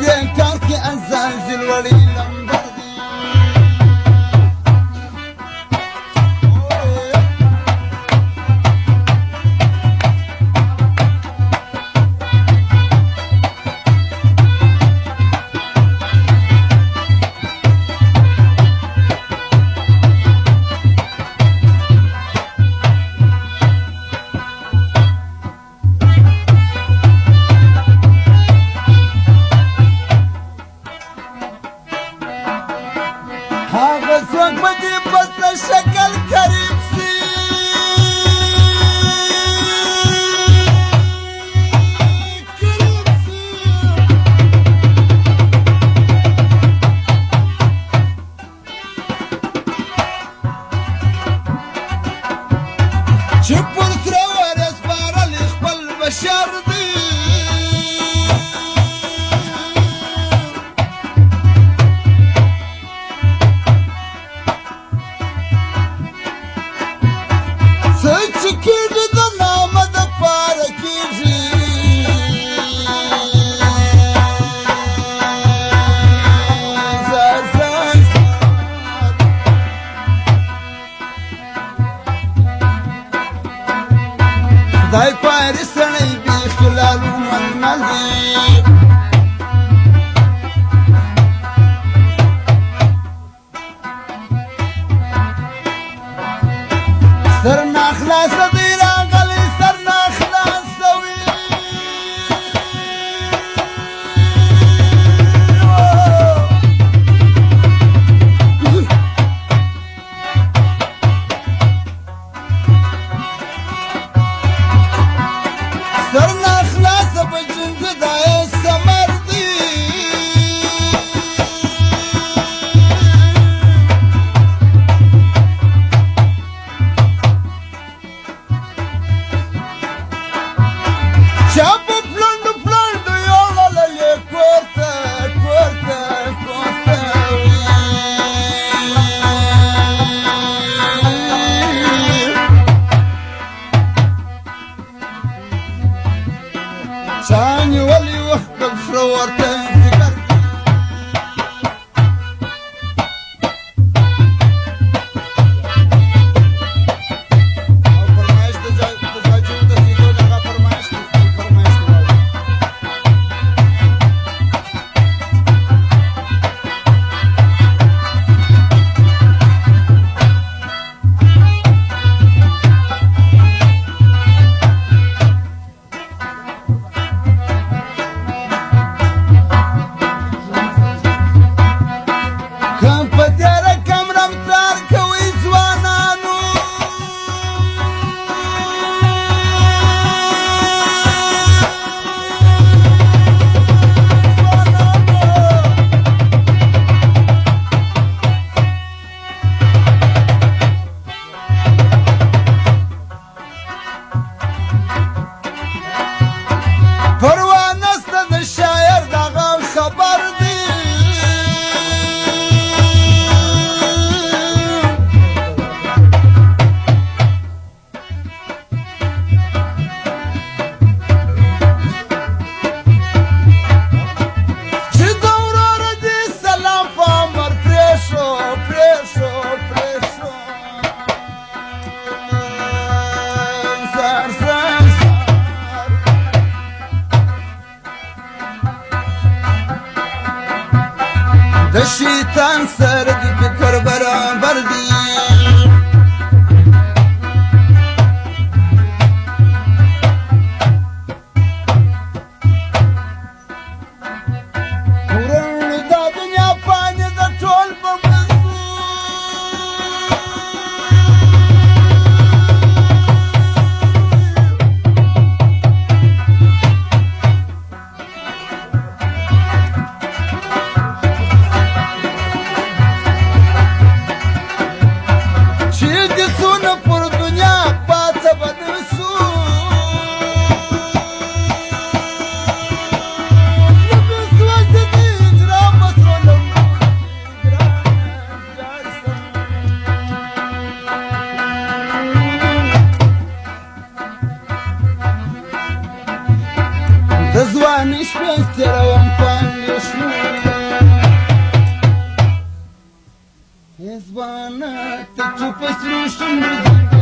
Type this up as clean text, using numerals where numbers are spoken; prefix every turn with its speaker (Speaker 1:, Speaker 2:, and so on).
Speaker 1: دين كاركي أنزل ولي لمبردي هاغسوك بدي بس الشكل كريم سي كريم سي شبر ترور اسبار اللي يخبل بشار دي Kiri da nama da para kiri zar zar Dai pari sanai bi khilalu man mali سرنا خلاص ديرا قلي سرنا خلاص سوي سرنا خلاص بجنب داي السمردي Chapo plondo plondo yola la ye corta corta corta Sani wali wahda frowarta zikar الشيطان سرد فكر برابر دي ورن دا دنيا پاني دا ټول بمزو ځوانه ته چوپ سرو شونډو